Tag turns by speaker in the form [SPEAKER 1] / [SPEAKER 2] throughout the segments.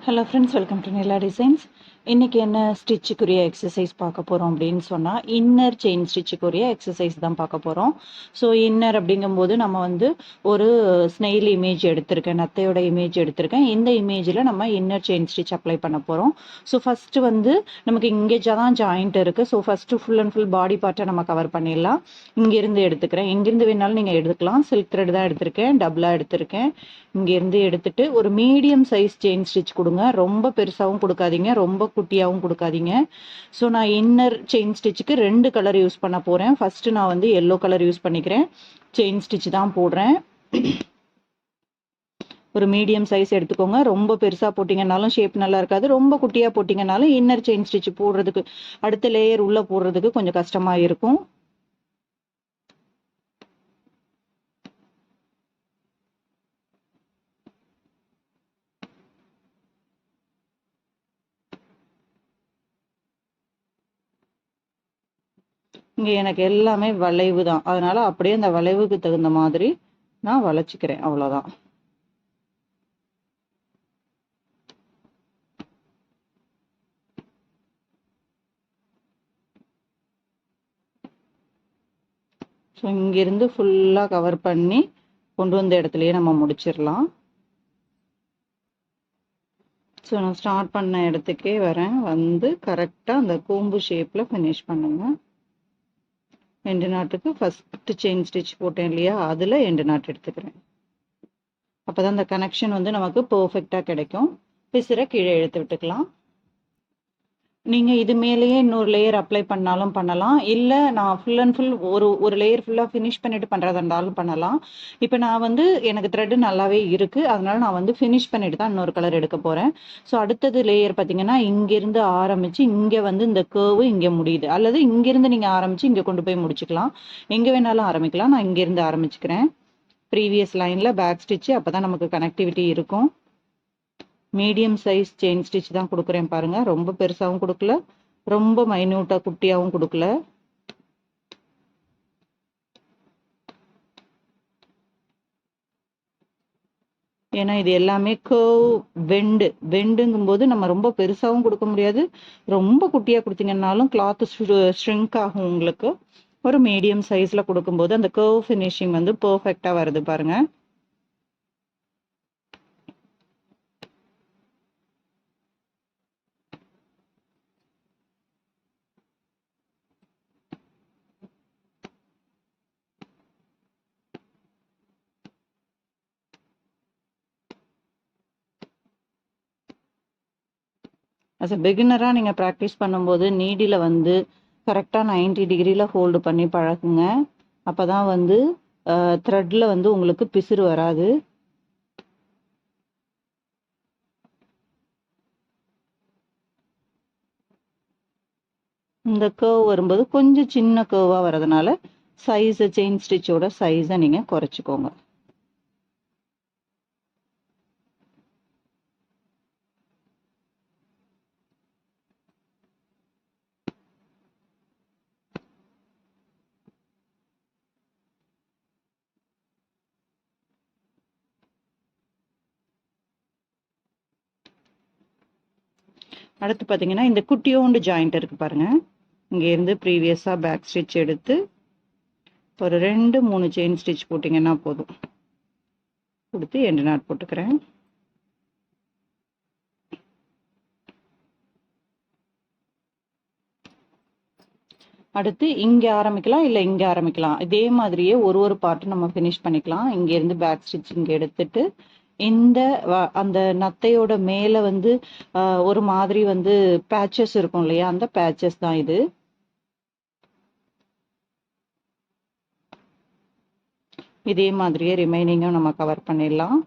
[SPEAKER 1] Hello friends, welcome to Nila designs. இன்றைக்கி என்ன ஸ்டிச்சுக்குரிய exercise பார்க்க போகிறோம் அப்படின்னு சொன்னால், இன்னர் செயின் ஸ்டிச்சுக்குரிய எக்ஸசைஸ் தான் பார்க்க போகிறோம். ஸோ இன்னர் அப்படிங்கும்போது நம்ம வந்து ஒரு ஸ்னெயில் இமேஜ் எடுத்திருக்கேன், நத்தையோட இமேஜ் எடுத்திருக்கேன். இந்த இமேஜில் நம்ம இன்னர் செயின் ஸ்டிச் அப்ளை பண்ண போகிறோம். ஸோ ஃபஸ்ட்டு வந்து நமக்கு இங்கே தான் ஜாயிண்ட் இருக்குது. So first full and full body பார்ட்டை நம்ம கவர் பண்ணிடலாம். இங்கேருந்து எடுத்துக்கிறேன், எங்கேருந்து வேணாலும் நீங்கள் எடுத்துக்கலாம். சில்க் த்ரெட் தான் எடுத்திருக்கேன், டபுளாக எடுத்திருக்கேன். இங்கேருந்து எடுத்துட்டு ஒரு மீடியம் சைஸ் செயின் ஸ்டிச் கொடுங்க. ரொம்ப பெருசாகவும் கொடுக்காதீங்க, ரொம்ப குட்டியாகவும் கொடுக்காதீங்க. ஸோ நான் இன்னர் செயின் ஸ்டிச்சுக்கு 2 கலர் யூஸ் பண்ண போகிறேன். ஃபஸ்ட்டு நான் வந்து எல்லோ கலர் யூஸ் பண்ணிக்கிறேன். செயின் ஸ்டிச் தான் போடுறேன். ஒரு மீடியம் சைஸ் எடுத்துக்கோங்க. ரொம்ப பெருசாக போட்டிங்கனாலும் ஷேப் நல்லா இருக்காது, ரொம்ப குட்டியாக போட்டிங்கனாலும் இன்னர் செயின் ஸ்டிச் போடுறதுக்கு, அடுத்த லேயர் உள்ளே போடுறதுக்கு கொஞ்சம் கஷ்டமாக இருக்கும். இங்கே எனக்கு எல்லாமே வளைவு தான், அதனால அப்படியே அந்த வளைவுக்கு தகுந்த மாதிரி நான் வளைச்சிக்கிறேன், அவ்வளோதான். ஸோ இங்கிருந்து ஃபுல்லாக கவர் பண்ணி கொண்டு வந்த இடத்துலையே நம்ம முடிச்சிடலாம். ஸோ நான் ஸ்டார்ட் பண்ண இடத்துக்கே வரேன், வந்து கரெக்டாக அந்த கூம்பு ஷேப்பில் ஃபினிஷ் பண்ணுங்க. எண்டு நாட்டுக்கு ஃபஸ்ட்டு செயின் ஸ்டிச் போட்டேன் இல்லையா, அதில் எண்டு நாட் எடுத்துக்கிறேன். அப்போ தான் அந்த கனெக்ஷன் வந்து நமக்கு பர்ஃபெக்டாக கிடைக்கும். பிசுரை கீழே இழுத்து விட்டுக்கலாம். நீங்கள் இது மேலேயே இன்னொரு லேயர் அப்ளை பண்ணாலும் பண்ணலாம், இல்லை நான் ஃபுல் அண்ட் ஃபுல் ஒரு லேயர் ஃபுல்லாக ஃபினிஷ் பண்ணிவிட்டு பண்ணுறதா இருந்தாலும் பண்ணலாம். இப்போ நான் வந்து எனக்கு த்ரெட்டு நல்லாவே இருக்குது, அதனால நான் வந்து ஃபினிஷ் பண்ணிட்டு தான் இன்னொரு கலர் எடுக்க போகிறேன். ஸோ அடுத்தது லேயர் பார்த்தீங்கன்னா, இங்கேருந்து ஆரம்பித்து இங்கே வந்து இந்த கேர்வு இங்கே முடியுது, அல்லது இங்கேருந்து நீங்கள் ஆரம்பித்து இங்கே கொண்டு போய் முடிச்சுக்கலாம். எங்கே வேணாலும் ஆரம்பிக்கலாம். நான் இங்கேருந்து ஆரம்பிச்சுக்கிறேன். ப்ரீவியஸ் லைனில் பேக் ஸ்டிச்சு, அப்போ தான் நமக்கு கனெக்டிவிட்டி இருக்கும். மீடியம் சைஸ் செயின் ஸ்டிச் தான் கொடுக்குறேன் பாருங்க. ரொம்ப பெருசாகவும் கொடுக்கல, ரொம்ப மைன்யூட்டாக குட்டியாகவும் கொடுக்கல. ஏன்னா இது எல்லாமே கர்வ் வெண்டுங்கும்போது நம்ம ரொம்ப பெருசாகவும் கொடுக்க முடியாது, ரொம்ப குட்டியாக கொடுத்தீங்கன்னாலும் கிளாத் ஷ்ரிங்க் ஆகும் உங்களுக்கு. ஒரு மீடியம் சைஸில் கொடுக்கும்போது அந்த கர்வ் ஃபினிஷிங் வந்து பர்ஃபெக்டாக வருது பாருங்க. அஸ் அ பிகினராக நீங்கள் ப்ராக்டிஸ் பண்ணும்போது நீடியில் வந்து கரெக்டாக 90 டிகிரியில் ஹோல்டு பண்ணி பழகுங்க. அப்போ தான் வந்து த்ரெட்டில் வந்து உங்களுக்கு பிசுறு வராது. இந்த கர்வ் வரும்போது கொஞ்சம் சின்ன கர்வாக வரதுனால சைஸை செயின் ஸ்டிச்சோட சைஸை நீங்கள் குறைச்சிக்கோங்க. அடுத்து பார்த்தீங்கன்னா, இந்த குட்டியோண்டு ஜாயிண்ட் இருக்குது பாருங்கள். இங்கேருந்து ப்ரீவியஸாக பேக் ஸ்டிச் எடுத்து ஒரு 2-3 செயின் ஸ்டிச் போட்டிங்கன்னா போதும். கொடுத்து எண்டு நாட் போட்டுக்கிறேன். அடுத்து இங்கே ஆரம்பிக்கலாம், இல்லை இங்கே ஆரம்பிக்கலாம். இதே மாதிரியே ஒரு பார்ட்டு நம்ம ஃபினிஷ் பண்ணிக்கலாம். இங்கேருந்து பேக் ஸ்டிச் இங்கே எடுத்துட்டு இந்த அந்த நத்தையோட மேலே வந்து ஒரு மாதிரி வந்து பேச்சஸ் இருக்கும் இல்லையா, அந்த பேச்சஸ் தான் இது. இதே மாதிரியே ரிமைனிங்கும் நம்ம கவர் பண்ணிடலாம்.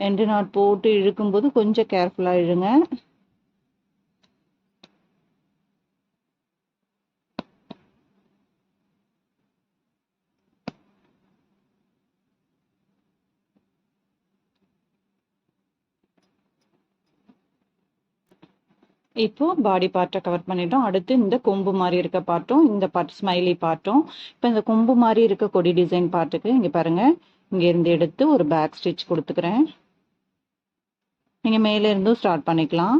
[SPEAKER 1] எண்டு நாட் போட்டு இழுக்கும்போது கொஞ்சம் கேர்ஃபுல்லாக இழுங்க. இப்போ பாடி பார்ட்டை கவர் பண்ணிட்டோம். அடுத்து இந்த கொம்பு மாதிரி இருக்க பார்ட்டும், இந்த பார்ட் ஸ்மைலி பார்ட்டும். இப்போ இந்த கொம்பு மாதிரி இருக்க கொடி டிசைன் பார்ட்டுக்கு இங்கே பாருங்க, இங்கேருந்து எடுத்து ஒரு பேக் ஸ்டிச் கொடுத்துக்கிறேன். நீங்கள் மேலே இருந்தும் ஸ்டார்ட் பண்ணிக்கலாம்.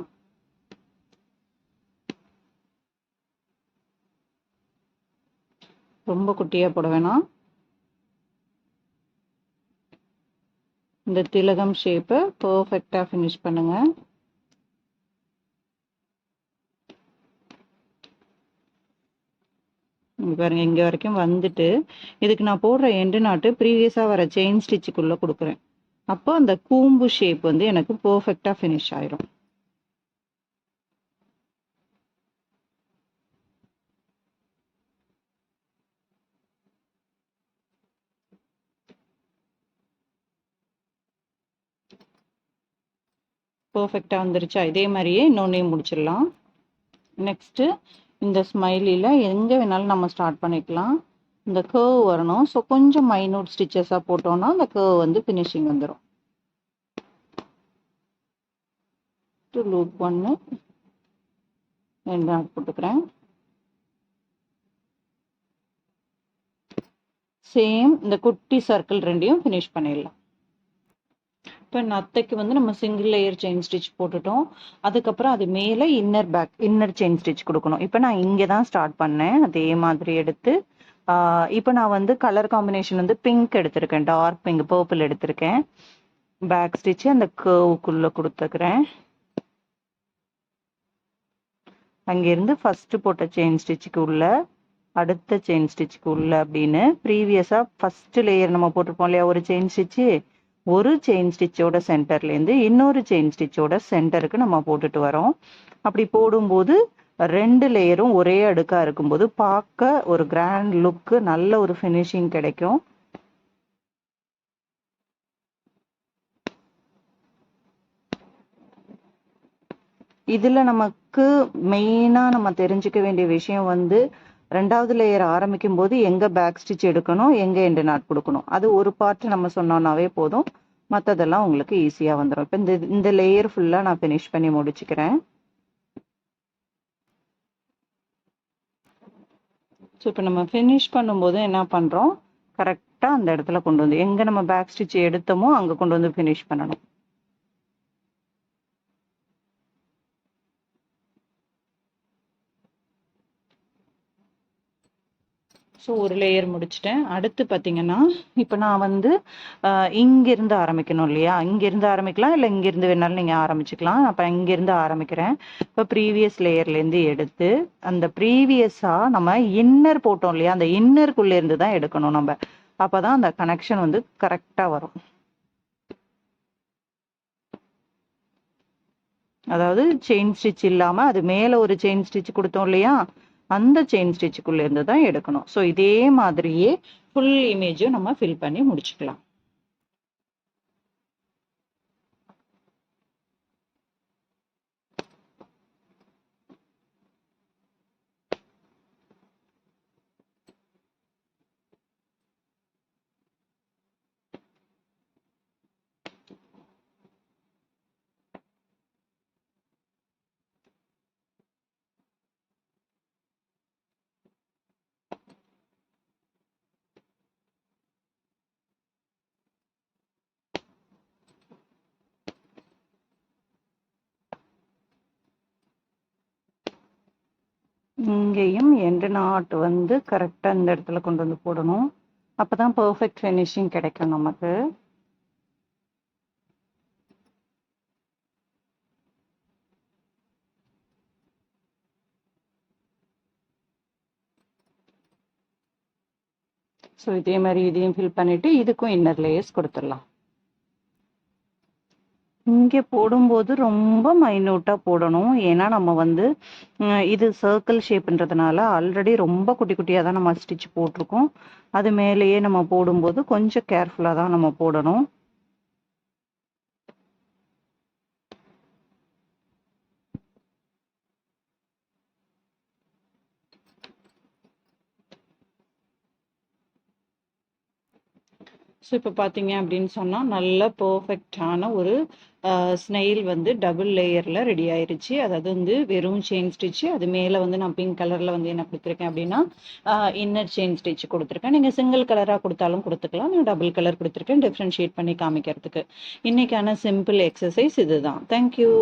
[SPEAKER 1] ரொம்ப குட்டியாக போட வேணாம். இந்த திலகம் ஷேப்பை பர்ஃபெக்டாக ஃபினிஷ் பண்ணுங்க. பாருங்க, இங்கே வரைக்கும் வந்துட்டு இதுக்கு நான் போடுற எண்டு நாட்டு ப்ரீவியஸாக வர செயின் ஸ்டிச்சுக்குள்ளே கொடுக்குறேன். அப்போ அந்த கூம்பு ஷேப் வந்து எனக்கு பர்ஃபெக்டாக ஃபினிஷ் ஆயிரும். பர்ஃபெக்டாக வந்துருச்சா? இதே மாதிரியே இன்னொன்னையும் முடிச்சிடலாம். நெக்ஸ்ட்டு இந்த ஸ்மைலியில் எங்கே வேணாலும் நம்ம ஸ்டார்ட் பண்ணிக்கலாம். இந்த கர்வ் வரணும். ஸோ கொஞ்சம் மைனூட் ஸ்டிச்சஸாக போட்டோம்னா அந்த கர்வ் வந்து ஃபினிஷிங் வந்துடும். லூப் ஒன்று ரெண்டு நாட் போட்டுக்கிறேன். சேம் இந்த குட்டி சர்க்கிள் ரெண்டையும் ஃபினிஷ் பண்ணிடலாம். இப்போ நத்தைக்கு வந்து நம்ம சிங்கிள் லேயர் செயின் ஸ்டிச் போட்டுட்டோம். அதுக்கப்புறம் அது மேலே இன்னர் செயின் ஸ்டிச் கொடுக்கணும். இப்போ நான் இங்கே தான் ஸ்டார்ட் பண்ணேன். அதே மாதிரி எடுத்து இப்போ நான் வந்து கலர் காம்பினேஷன் வந்து பிங்க் எடுத்திருக்கேன், டார்க் பிங்க், பர்பிள் எடுத்திருக்கேன். பேக் ஸ்டிச்சு அந்த கர்வுக்குள்ளே கொடுத்துக்கிறேன். அங்கேருந்து ஃபஸ்ட்டு போட்ட செயின் ஸ்டிச்சுக்கு உள்ள, அடுத்த செயின் ஸ்டிச்சுக்கு உள்ள அப்படின்னு ப்ரீவியஸாக ஃபஸ்ட்டு லேயர் நம்ம போட்டிருப்போம் இல்லையா, ஒரு செயின் ஸ்டிச்சு, ஒரு செயின் ஸ்டிச்சோட சென்டர்லேருந்து இன்னொரு செயின் ஸ்டிச்சோட சென்டருக்கு நம்ம போட்டுட்டு வரோம். அப்படி போடும்போது ரெண்டு லேயரும் ஒரே அடுக்காக இருக்கும்போது பார்க்க ஒரு கிராண்ட் லுக்கு, நல்ல ஒரு ஃபினிஷிங் கிடைக்கும். இதில் நமக்கு மெயினாக நம்ம தெரிஞ்சுக்க வேண்டிய விஷயம் வந்து ரெண்டாவது லேயர் ஆரம்பிக்கும் போது எங்கே பேக் ஸ்டிச் எடுக்கணும், எங்கே எண்டு நாட் கொடுக்கணும், அது ஒரு பார்ட் நம்ம சொன்னோம்னாவே போதும். மற்றதெல்லாம் உங்களுக்கு ஈஸியாக வந்துடும். இப்போ இந்த லேயர் ஃபுல்லாக நான் ஃபினிஷ் பண்ணி முடிச்சுக்கிறேன். ஸோ இப்போ நம்ம ஃபினிஷ் பண்ணும்போது என்ன பண்ணுறோம், கரெக்டாக அந்த இடத்துல கொண்டு வந்து எங்கே நம்ம பேக் ஸ்டிச் எடுத்தோமோ அங்கே கொண்டு வந்து ஃபினிஷ் பண்ணணும். ஸோ ஒரு லேயர் முடிச்சிட்டேன். அடுத்து பார்த்தீங்கன்னா இப்போ நான் வந்து இங்கேருந்து ஆரம்பிக்கணும் இல்லையா, இங்கேருந்து ஆரம்பிக்கலாம், இல்லை இங்கேருந்து வேணாலும் நீங்கள் ஆரம்பிச்சுக்கலாம். அப்போ இங்கேருந்து ஆரம்பிக்கிறேன். இப்போ ப்ரீவியஸ் லேயர்லேருந்து எடுத்து அந்த ப்ரீவியஸாக நம்ம இன்னர் போட்டோம் இல்லையா, அந்த இன்னருக்குள்ளேருந்து தான் எடுக்கணும் நம்ம. அப்போ தான் அந்த கனெக்ஷன் வந்து கரெக்டாக வரும். அதாவது செயின் ஸ்டிச் இல்லாமல் அது மேலே ஒரு செயின் ஸ்டிச் கொடுத்தோம் இல்லையா, அந்த செயின் ஸ்டிச்சுக்குள்ளேருந்து தான் எடுக்கணும். ஸோ இதே மாதிரியே ஃபுல் இமேஜும் நம்ம ஃபில் பண்ணி முடிச்சுக்கலாம். இங்கேயும் எண்டு நாட் வந்து கரெக்டாக இந்த இடத்துல கொண்டு வந்து போடணும். அப்போ தான் பர்ஃபெக்ட் ஃபினிஷிங் கிடைக்கும் நமக்கு. ஸோ இதே மாதிரி இதையும் ஃபில் பண்ணிவிட்டு இதுக்கும் இன்னர் லேயர்ஸ் கொடுத்துடலாம். இங்கே போடும்போது ரொம்ப மைன்யூட்டாக போடணும். ஏன்னா நம்ம வந்து இது சர்க்கிள் ஷேப்புன்றதுனால ஆல்ரெடி ரொம்ப குட்டி குட்டியாக தான் நம்ம ஸ்டிச் போட்டிருக்கோம். அது மேலேயே நம்ம போடும்போது கொஞ்சம் கேர்ஃபுல்லாக தான் நம்ம போடணும். ஸோ இப்போ பார்த்தீங்க அப்படின்னு சொன்னால் நல்ல பர்ஃபெக்டான ஒரு ஸ்னெயில் வந்து டபுள் லேயரில் ரெடி ஆயிருச்சு. அதாவது வந்து வெறும் செயின் ஸ்டிச்சு, அது மேலே வந்து நான் பிங்க் கலரில் வந்து என்ன கொடுத்துருக்கேன் அப்படின்னா இன்னர் செயின் ஸ்டிச் கொடுத்துருக்கேன். நீங்கள் சிங்கிள் கலராக கொடுத்தாலும் கொடுத்துக்கலாம். நான் டபுள் கலர் கொடுத்துருக்கேன் டிஃப்ரென்ஷியேட் பண்ணி காமிக்கிறதுக்கு. இன்னைக்கான சிம்பிள் எக்ஸசைஸ் இதுதான். தேங்க்யூ.